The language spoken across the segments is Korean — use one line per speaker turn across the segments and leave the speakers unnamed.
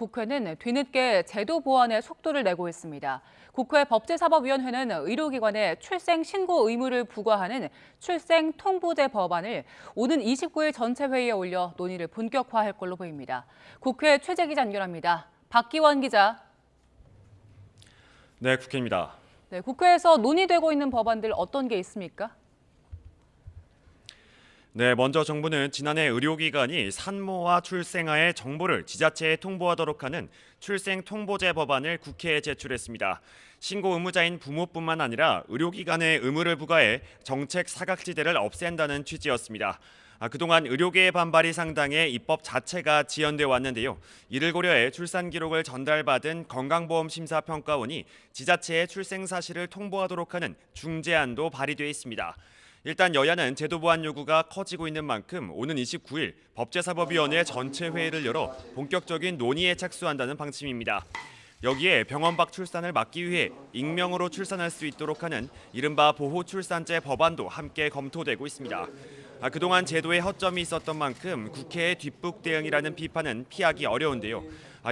국회는 뒤늦게 제도 보완에 속도를 내고 있습니다. 국회 법제사법위원회는 의료기관에 출생 신고 의무를 부과하는 출생 통보제 법안을 오는 29일 전체 회의에 올려 논의를 본격화할 걸로 보입니다. 국회 최재 기자 연결합니다. 박기원 기자.
네, 국회입니다.
네, 국회에서 논의되고 있는 법안들 어떤 게 있습니까?
네, 먼저 정부는 지난해 의료기관이 산모와 출생아의 정보를 지자체에 통보하도록 하는 출생 통보제 법안을 국회에 제출했습니다. 신고 의무자인 부모뿐만 아니라 의료기관에 의무를 부과해 정책 사각지대를 없앤다는 취지였습니다. 그동안 의료계의 반발이 상당해 입법 자체가 지연돼 왔는데요. 이를 고려해 출산 기록을 전달받은 건강보험심사평가원이 지자체에 출생 사실을 통보하도록 하는 중재안도 발의돼 있습니다. 일단 여야는 제도 보완 요구가 커지고 있는 만큼 오는 29일 법제사법위원회 전체 회의를 열어 본격적인 논의에 착수한다는 방침입니다. 여기에 병원 밖 출산을 막기 위해 익명으로 출산할 수 있도록 하는 이른바 보호출산제 법안도 함께 검토되고 있습니다. 그동안 제도에 허점이 있었던 만큼 국회의 뒷북 대응이라는 비판은 피하기 어려운데요.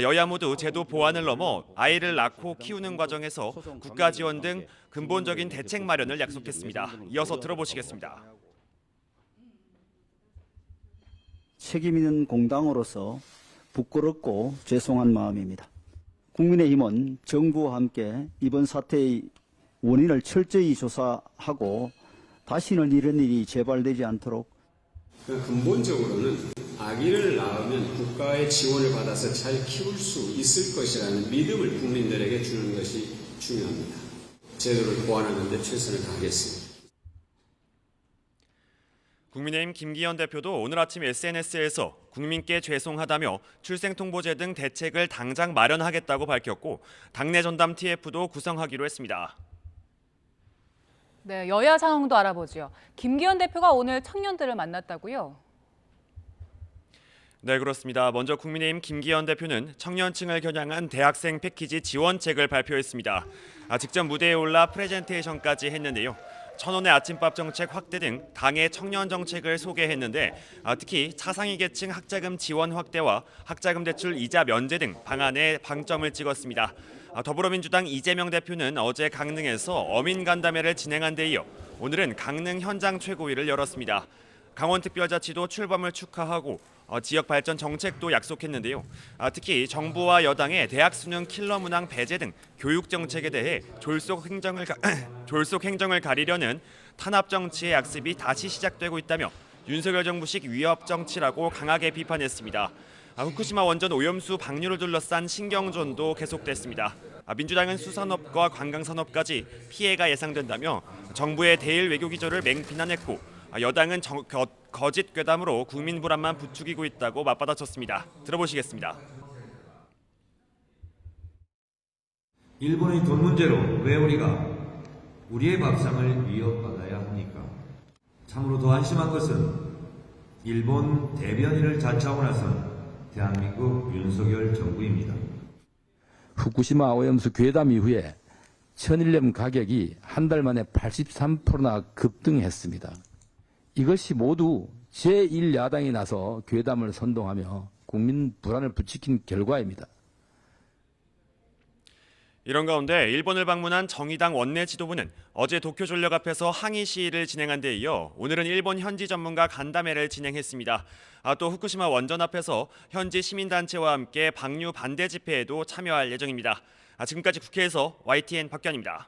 여야 모두 제도 보완을 넘어 아이를 낳고 키우는 과정에서 국가 지원 등 근본적인 대책 마련을 약속했습니다. 이어서 들어보시겠습니다.
책임 있는 공당으로서 부끄럽고 죄송한 마음입니다. 국민의힘은 정부와 함께 이번 사태의 원인을 철저히 조사하고 다시는 이런 일이 재발되지 않도록
근본적으로는 아기를 낳으면 국가의 지원을 받아서 잘 키울 수 있을 것이라는 믿음을 국민들에게 주는 것이 중요합니다. 제도를 보완하는 데 최선을 다하겠습니다.
국민의힘 김기현 대표도 오늘 아침 SNS에서 국민께 죄송하다며 출생통보제 등 대책을 당장 마련하겠다고 밝혔고 당내 전담 TF도 구성하기로 했습니다.
네, 여야 상황도 알아보죠. 김기현 대표가 오늘 청년들을 만났다고요?
네, 그렇습니다. 먼저 국민의힘 김기현 대표는 청년층을 겨냥한 대학생 패키지 지원책을 발표했습니다. 직접 무대에 올라 프레젠테이션까지 했는데요. 1,000원의 아침밥 정책 확대 등 당의 청년 정책을 소개했는데 특히 차상위 계층 학자금 지원 확대와 학자금 대출 이자 면제 등 방안에 방점을 찍었습니다. 더불어민주당 이재명 대표는 어제 강릉에서 어민간담회를 진행한 데 이어 오늘은 강릉 현장 최고위를 열었습니다. 강원특별자치도 출범을 축하하고 지역 발전 정책도 약속했는데요. 특히 정부와 여당의 대학 수능 킬러 문항 배제 등 교육 정책에 대해 졸속 행정을 가리려는 탄압 정치의 약습이 다시 시작되고 있다며 윤석열 정부식 위협 정치라고 강하게 비판했습니다. 후쿠시마 원전 오염수 방류를 둘러싼 신경전도 계속됐습니다. 민주당은 수산업과 관광산업까지 피해가 예상된다며 정부의 대일 외교 기조를 맹비난했고 여당은 거짓 괴담으로 국민 불안만 부추기고 있다고 맞받아쳤습니다. 들어보시겠습니다.
일본의 돈 문제로 왜 우리가 우리의 밥상을 위협받아야 합니까? 참으로 더 한심한 것은 일본 대변인을 자처하고 나선 대한민국 윤석열 정부입니다.
후쿠시마 오염수 괴담 이후에 천일염 가격이 한 달 만에 83%나 급등했습니다. 이것이 모두 제1야당이 나서 괴담을 선동하며 국민 불안을 부추긴 결과입니다.
이런 가운데 일본을 방문한 정의당 원내 지도부는 어제 도쿄 전력 앞에서 항의 시위를 진행한 데 이어 오늘은 일본 현지 전문가 간담회를 진행했습니다. 또 후쿠시마 원전 앞에서 현지 시민단체와 함께 방류 반대 집회에도 참여할 예정입니다. 지금까지 국회에서 YTN 박규환입니다.